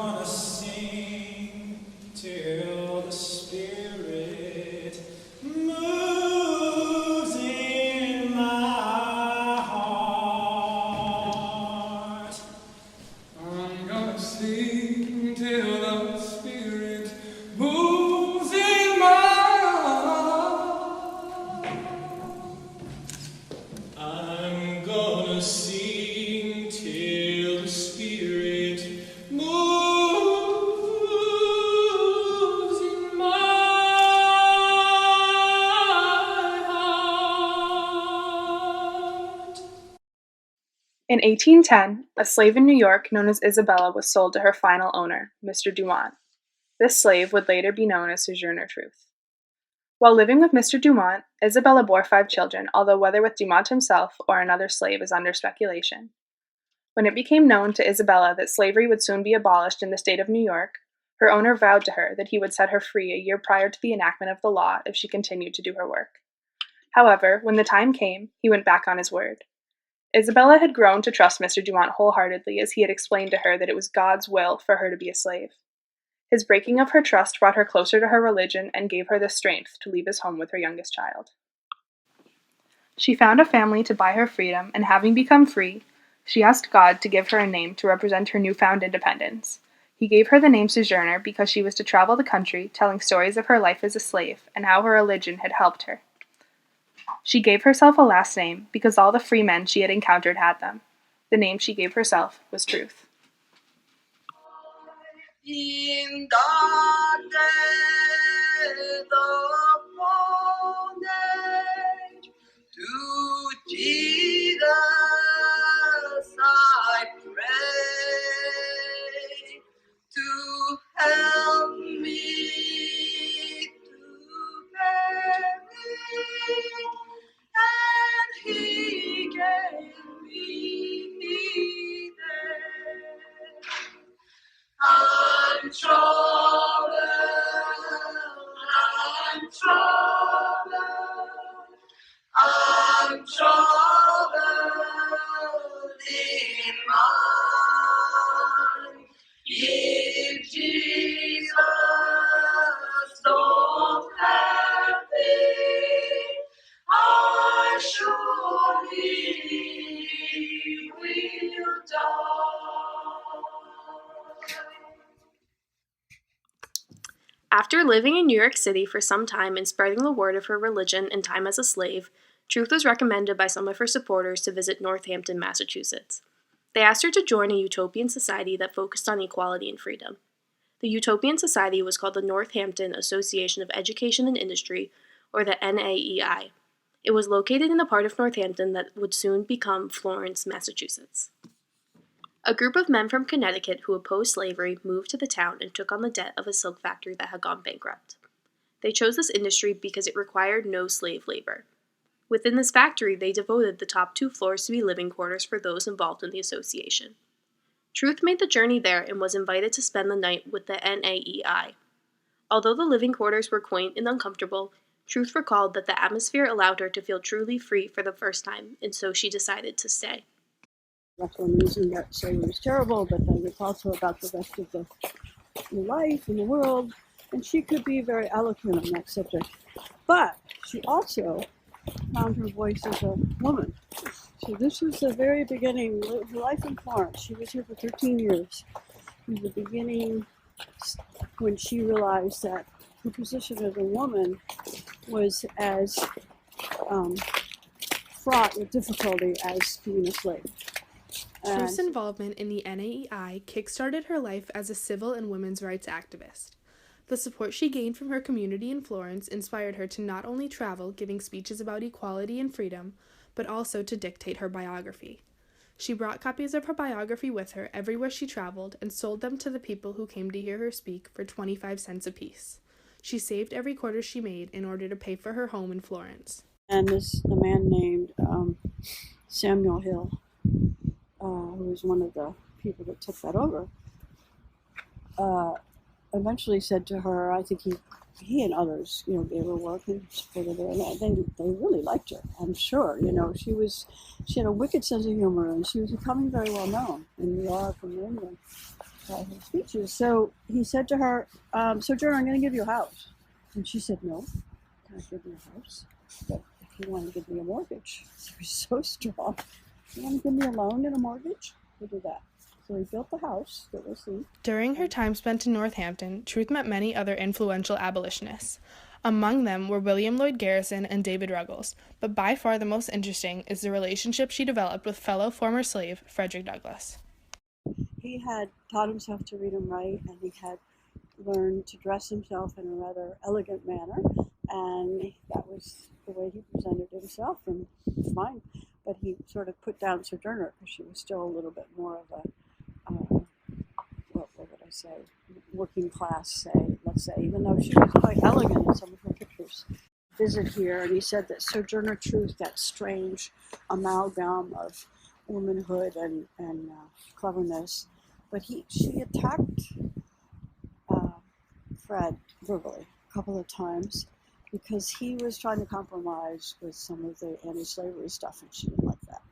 gonna sing till the Spirit moves in my heart. I'm gonna sing till the Spirit moves in my heart. I'm gonna sing till the Spirit moves in my heart. In 1810, a slave in New York known as Isabella was sold to her final owner, Mr. Dumont. This slave would later be known as Sojourner Truth. While living with Mr. Dumont, Isabella bore 5 children, although whether with Dumont himself or another slave is under speculation. When it became known to Isabella that slavery would soon be abolished in the state of New York, her owner vowed to her that he would set her free a year prior to the enactment of the law if she continued to do her work. However, when the time came, he went back on his word. Isabella had grown to trust Mr. Dumont wholeheartedly as he had explained to her that it was God's will for her to be a slave. His breaking of her trust brought her closer to her religion and gave her the strength to leave his home with her youngest child. She found a family to buy her freedom, and having become free, she asked God to give her a name to represent her newfound independence. He gave her the name Sojourner because she was to travel the country, telling stories of her life as a slave and how her religion had helped her. She gave herself a last name because all the free men she had encountered had them. The name she gave herself was Truth. In dark days of bondage, to Jesus I pray, to help me to bear it, and He gave me there. I'm troubled, I'm troubled, I'm troubled in mind. If Jesus don't have me, I surely will die. After living in New York City for some time and spreading the word of her religion and time as a slave, Truth was recommended by some of her supporters to visit Northampton, Massachusetts. They asked her to join a utopian society that focused on equality and freedom. The utopian society was called the Northampton Association of Education and Industry, or the NAEI. It was located in the part of Northampton that would soon become Florence, Massachusetts. A group of men from Connecticut who opposed slavery moved to the town and took on the debt of a silk factory that had gone bankrupt. They chose this industry because it required no slave labor. Within this factory, they devoted the top 2 floors to be living quarters for those involved in the association. Truth made the journey there and was invited to spend the night with the NAEI. Although the living quarters were quaint and uncomfortable, Truth recalled that the atmosphere allowed her to feel truly free for the first time, and so she decided to stay. That's one reason that slavery was terrible, but then it's also about the rest of the life and the world, and she could be very eloquent on that subject. But she also found her voice as a woman. So this was the very beginning, her life in Florence. She was here for 13 years. In the beginning, when she realized that her position as a woman was as fraught with difficulty as being a slave. Truth's involvement in the NAEI kickstarted her life as a civil and women's rights activist. The support she gained from her community in Florence inspired her to not only travel giving speeches about equality and freedom, but also to dictate her biography. She brought copies of her biography with her everywhere she traveled and sold them to the people who came to hear her speak for 25 cents apiece. She saved every quarter she made in order to pay for her home in Florence. And a man named Samuel Hill, who was one of the people that took that over, eventually said to her, I think he and others, they were working for her, and they really liked her, I'm sure. She had a wicked sense of humor, and she was becoming very well known in New York and England. by her speeches. So he said to her, Sojourner, I'm going to give you a house. And she said, no, can't give me a house. But if you want to give me a mortgage, he was so strong. You want to give me a loan and a mortgage? We'll do that. So he built the house that we'll see. During her time spent in Northampton, Truth met many other influential abolitionists. Among them were William Lloyd Garrison and David Ruggles, but by far the most interesting is the relationship she developed with fellow former slave Frederick Douglass. He had taught himself to read and write, and he had learned to dress himself in a rather elegant manner, and that was the way he presented himself, and it's fine. But he sort of put down Sojourner because she was still a little bit more of a what would I say, working class, say, let's say, even though she was quite elegant in some of her pictures. Visit here, and he said that Sojourner Truth, that strange amalgam of womanhood and cleverness, but she attacked Fred verbally a couple of times because he was trying to compromise with some of the anti-slavery stuff, and she didn't like that.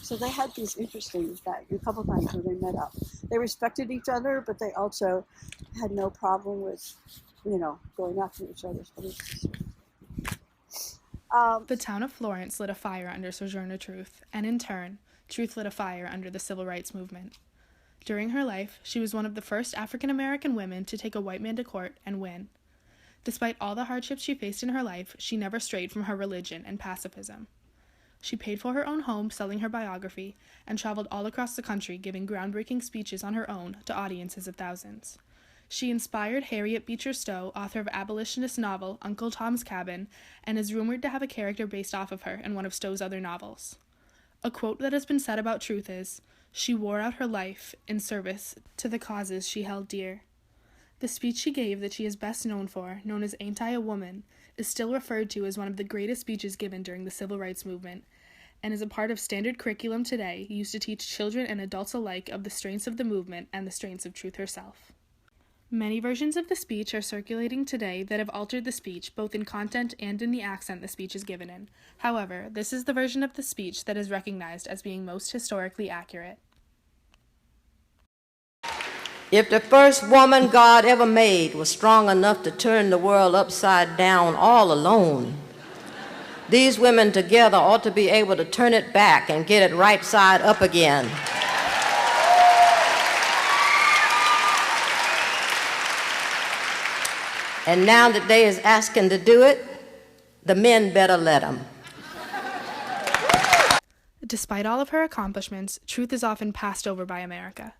So they had these interesting, a couple of times where they met up. They respected each other, but they also had no problem with, going after each other's beliefs. The town of Florence lit a fire under Sojourner Truth, and in turn, Truth lit a fire under the civil rights movement. During her life, she was one of the first African-American women to take a white man to court and win. Despite all the hardships she faced in her life, she never strayed from her religion and pacifism. She paid for her own home selling her biography and traveled all across the country giving groundbreaking speeches on her own to audiences of thousands. She inspired Harriet Beecher Stowe, author of abolitionist novel Uncle Tom's Cabin, and is rumored to have a character based off of her in one of Stowe's other novels. A quote that has been said about Truth is, "She wore out her life in service to the causes she held dear." The speech she gave that she is best known for, known as Ain't I a Woman, is still referred to as one of the greatest speeches given during the civil rights movement, and is a part of standard curriculum today used to teach children and adults alike of the strengths of the movement and the strengths of Truth herself. Many versions of the speech are circulating today that have altered the speech both in content and in the accent the speech is given in. However, this is the version of the speech that is recognized as being most historically accurate. If the first woman God ever made was strong enough to turn the world upside down all alone, these women together ought to be able to turn it back and get it right side up again. And now that they is asking to do it, the men better let them. Despite all of her accomplishments, Truth is often passed over by America.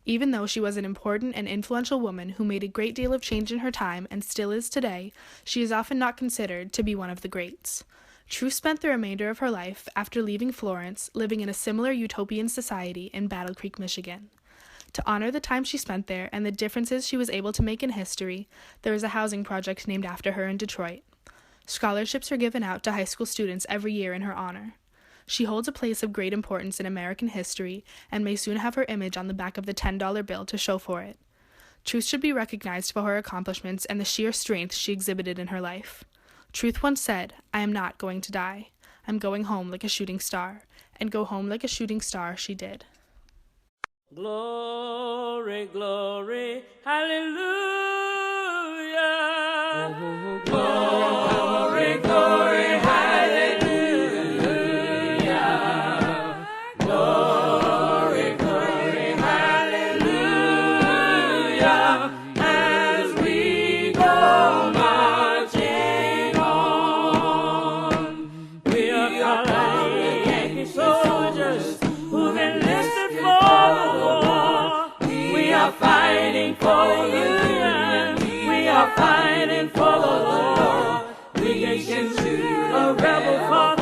Even though she was an important and influential woman who made a great deal of change in her time and still is today, she is often not considered to be one of the greats. Truth spent the remainder of her life, after leaving Florence, living in a similar utopian society in Battle Creek, Michigan. To honor the time she spent there and the differences she was able to make in history, there is a housing project named after her in Detroit. Scholarships are given out to high school students every year in her honor. She holds a place of great importance in American history and may soon have her image on the back of the $10 bill to show for it. Truth should be recognized for her accomplishments and the sheer strength she exhibited in her life. Truth once said, "I am not going to die. I'm going home like a shooting star," and go home like a shooting star she did. Glory, glory, hallelujah. Glory, glory, hallelujah. Glory, glory, hallelujah. As we go marching on, we are fighting Yankee soldiers who've enlisted for the war. We are fighting for the Union. We are fighting for the Lord. We can shoot a rebel for